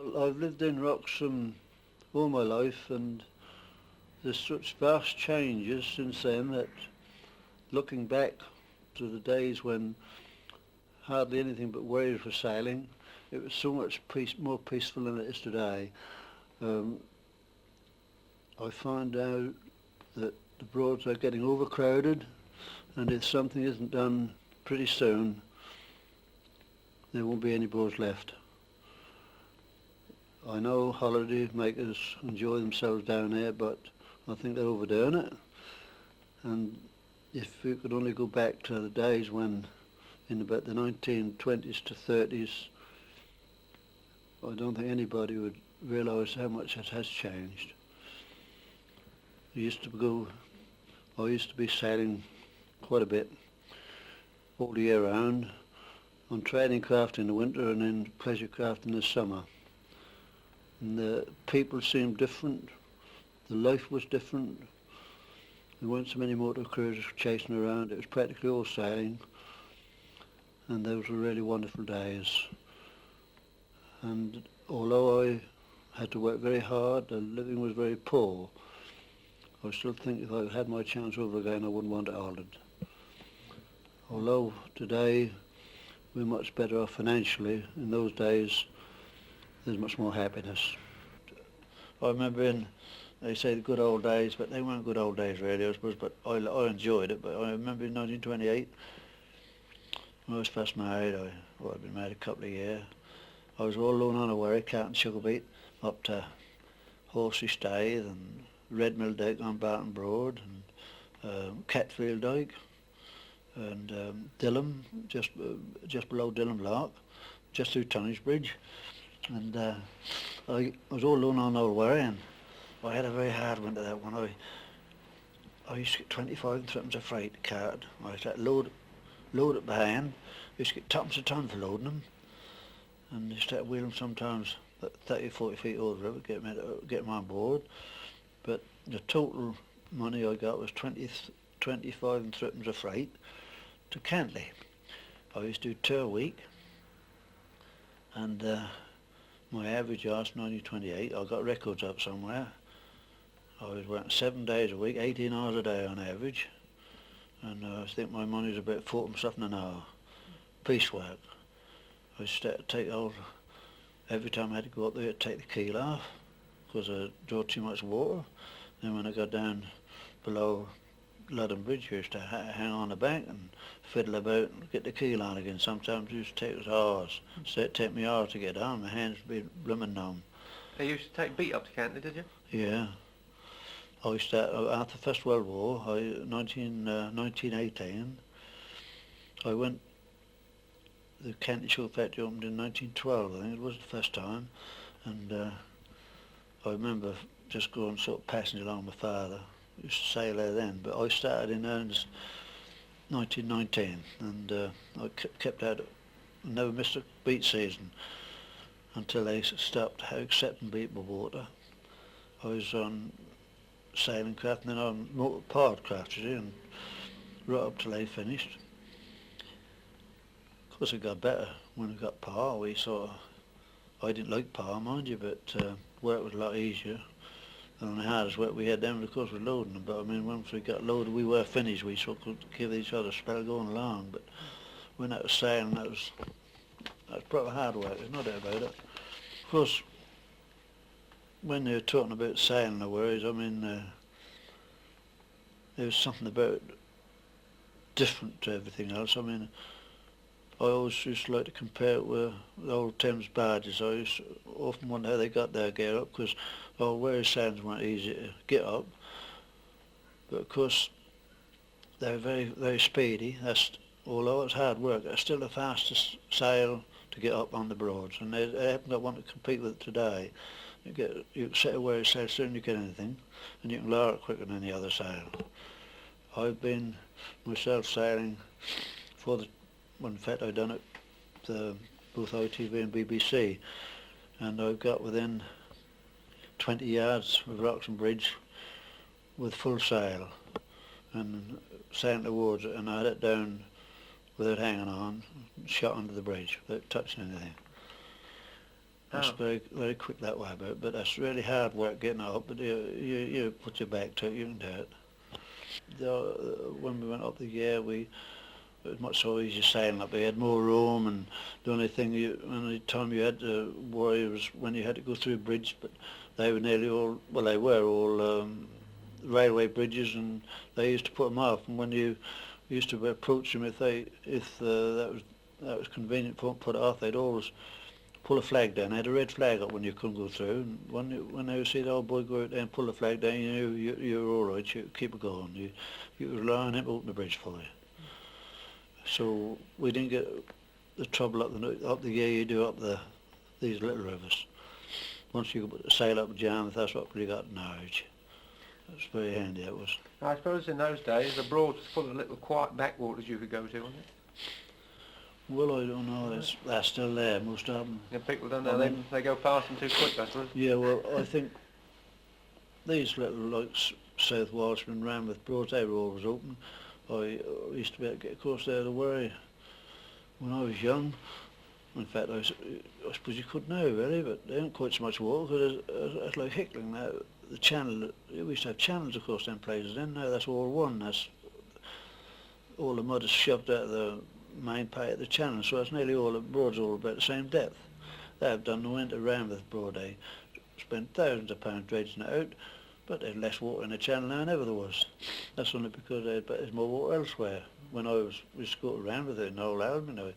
Well, I've lived in Wroxham all my life, and there's such vast changes since then that looking back to the days when hardly anything but waves were sailing, it was so much more peaceful than it is today. Um, I find out that the Broads are getting overcrowded, and if something isn't done pretty soon, there won't be any Broads left. I know holiday makers enjoy themselves down there, but I think they're overdoing it. And if we could only go back to the days when, in about the 1920s to 30s, I don't think anybody would realise how much it has changed. I used to be sailing quite a bit all the year round, on trading craft in the winter and then pleasure craft in the summer. And the people seemed different, the life was different. There weren't so many motor cruisers chasing around, it was practically all sailing, and those were really wonderful days. And although I had to work very hard, the living was very poor, I still think if I had my chance over again, I wouldn't want it altered. Although today we're much better off financially, in those days there's much more happiness. I remember they say the good old days, but they weren't good old days really, I suppose, but I enjoyed it. But I remember in 1928, when I was first married, I'd been married a couple of years, I was all alone on a wherry, counting sugar beet, up to Horsey Staithe and Red Mill Dyke on Barton Broad, and Catfield Dyke, and Dillham, just below Dillham Lock, just through Tonnage Bridge. And I was all alone on old wherry, and I had a very hard winter that one. I used to get 25 and threepence a freight cart. I used to load it by hand. I used to get twopence a ton for loading them, and I used to wheel them sometimes 30, 40 feet over the river, get them on board. But the total money I got was 25 and threepence a freight to Cantley. I used to do 2 a week, and my average arse 1928, I got records up somewhere. I was working 7 days a week, 18 hours a day on average, and I think my money was about 40 something an hour. Piecework. I used to every time I had to go up there, I'd take the keel off because I drew too much water. Then when I got down below Ludden Bridge, I used to hang on the bank and fiddle about and get the keel on again. Sometimes it used to take us hours. So it'd take me hours to get on. My hands would be blooming numb. You used to take beat up to Cantley, did you? Yeah. I used to, after the First World War, 1918, I went, the Cantley Sugar Factory opened in 1912, I think it was the first time, and I remember just going sort of passing along with my father. I used to sail there then, but I started in earnest 1919, and I kept at it. I never missed a beat season until they stopped accepting beat by water. I was on sailing craft and then on powered craft, you see, and right up till they finished. Of course it got better when we got power. I didn't like power, mind you, but work was a lot easier. And the hardest work we had then, of course, was loading them. But I mean, once we got loaded, we were finished. We sort of could give each other a spell going along. But when that was sailing, that was proper hard work. There's no doubt about it. Of course, when they were talking about sailing the worries, I mean, there was something about different to everything else. I mean, I always used to like to compare it with the old Thames barges. I used to often wonder how they got their gear up, because old wherry sailings weren't easy to get up. But of course, they were very, very speedy. Although it's hard work, it's still the fastest sail to get up on the Broads, and they haven't got one to compete with today. You can set a wherry sail sooner than you get anything, and you can lower it quicker than any other sail. I've been myself sailing in fact I've done it to both ITV and BBC, and I've got within 20 yards of Wroxham Bridge with full sail and sailing towards it, and I had it down without hanging on, shot under the bridge without touching anything. It's Oh. very, very quick that way, but that's really hard work getting up. But you put your back to it, you can do it. When we went up the Yare, it was much so easier sailing up. We had more room, and the only time you had to worry was when you had to go through a bridge. But they were nearly all, well, they were all railway bridges, and they used to put them off. And when you used to approach them, if that was convenient for them to put it off, they'd always pull a flag down. They had a red flag up when you couldn't go through. And when they would see the old boy go out there and pull the flag down, you knew you were all right. You keep it going. You could rely on him to open the bridge for you. So we didn't get the trouble up the Yare you do up these little rivers. Once you could sail up Yarmouth, that's what we got in Norwich. That's very handy, that was. I suppose in those days the Broad was full of little quiet backwaters you could go to, wasn't it? Well, I don't know. They're still there, most of them. Yeah, people don't know. They go past them too quick, I suppose. Yeah, well, I think these little, like, South Welshman, Ranworth Broads, they were always open. I used to be able to get across there to Wherry when I was young. In fact, I suppose you could now, really, but there ain't quite so much water, because it's like Hickling now. The channel, we used to have channels across them places then. Now that's all one. That's all the mud is shoved out of the main part of the channel, so it's nearly all the Broads all about the same depth. They have done the winter Ranworth Broad. They spent thousands of pounds dredging it out, but there's less water in the channel now than ever there was. That's only because there's more water elsewhere. When we used to go around with it in Old Albion,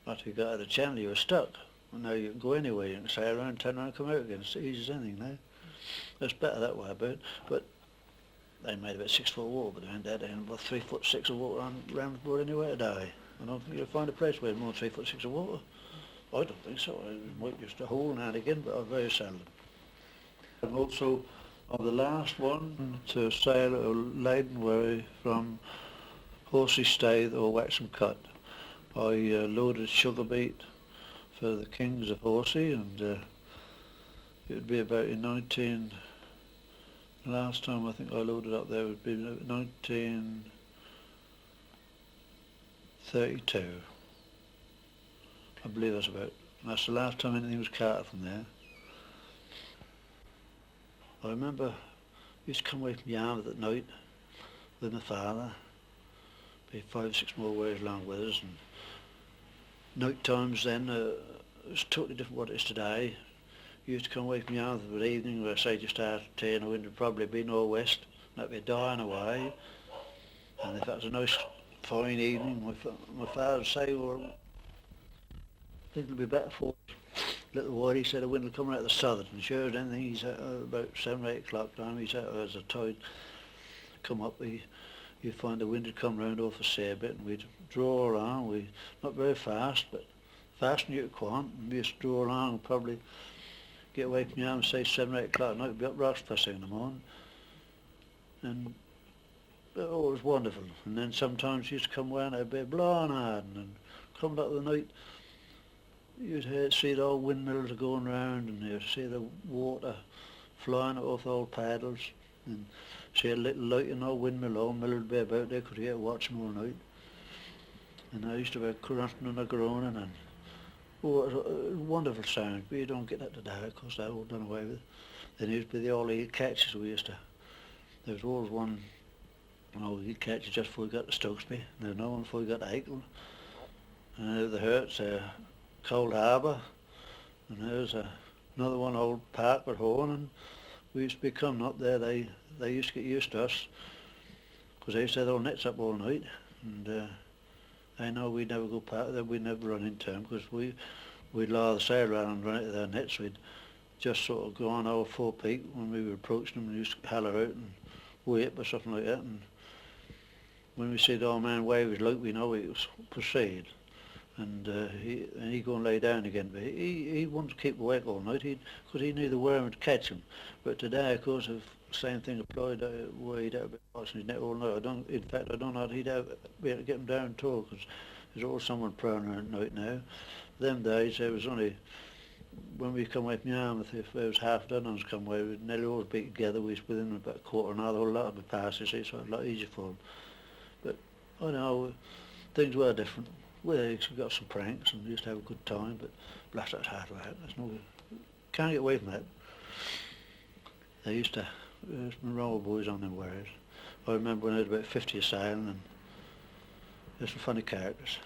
after you got out of the channel you were stuck. And now you can go anywhere, you can sail around, turn around and come out again. It's easy as anything now. It's better that way about, but they made about 6 foot of water, but they had about 3 foot 6 of water on Ranworth Broad anywhere today. I don't think you'll find a place where there's more than 3 foot 6 of water. I don't think so. I might just a hole now and again, but very seldom. And also, of the last one to sail a laden wherry from Horsey Staithe or Waxham Cut, I loaded sugar beet for the Kings of Horsey, and it would be about last time I think I loaded up there would be 1932. I believe that's the last time anything was carted from there. I remember I used to come away from Yarmouth at night with my father. Be 5 or 6 more wherries along with us, and night times then it was totally different what it is today. You used to come away from Yarmouth at evening, where say just after 10, the wind would probably be north-west, and that'd be dying away. And if that was a nice fine evening, my father would say, well, I think it'll be better for us. Little while, he said the wind will come out of the southern, and sure as anything, he said about 7 or 8 o'clock time, he said as the tide come up, you'd find the wind would come round off the sea a bit, and we'd draw along, not very fast, but fast and you could quant, and we used to draw along and probably get away from Yarmouth, say 7 or 8 o'clock at night, we'd be up Ross first thing in the morning, and it was wonderful. And then sometimes you used to come away and it'd be blowing hard, and coming up the night, you'd see the old windmills going round, and you'd see the water flying off the old paddles, and see a little light in the old windmill would be about there, could hear watching all night. And I used to be grunting and a groaning, and it was a wonderful sound, but you don't get that today, of course they're all done away with. Then there used to be the old eel catches there was always one eel catcher just before we got to Stokesby, and there was no one before we got to Aikle. And the Herts, Cold Harbour, and there was another one, Old Park with Horn, and we used to be coming up there. They used to get used to us, because they used to have their nets up all night, and they know we'd never go past them, we'd never run into them, because we'd lower the sail around and run into their nets. We'd just sort of go on our forepeak when we were approaching them, and used to holler out and wait or something like that, and when we see the old man wave his light, we know he was proceed. And he'd go and lay down again, but he wanted to keep awake all night, because he knew the worm would catch him. But today, of course, the same thing applied, where he'd have been watching his net all night. In fact, I don't know how he'd be able to get him down at all, because there's always someone prowling around at night now. Them days, there was only, when we come away from Yarmouth, if there was half a dozen of us come away, we'd nearly always be together. We was within about a quarter of an hour, the whole lot of the passes, so it was a lot easier for them. But I know things were different. We got some pranks and we used to have a good time, but blast, that's hard work. can't get away from that. They used to, there's been roll boys on them wherries. I remember when there was about 50 sailing, and there's some funny characters.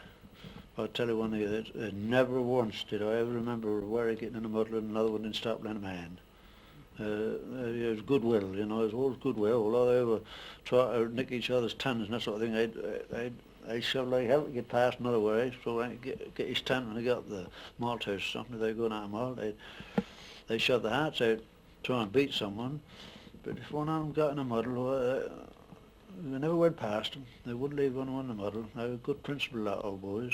I'll tell you one thing, that never once did I ever remember a wherry getting in a muddle and another one didn't stop lending a hand. There was goodwill, you know, there was always goodwill. Although they were trying to nick each other's tons and that sort of thing, they'd shove like hell to get past another wherry, so they get his tent when they got the Maltese or something. If they were going out a mile, they'd shove their hearts out, try and beat someone. But if one of them got in a muddle, they never went past them. They wouldn't leave one in the muddle. They were good principle, that old boys.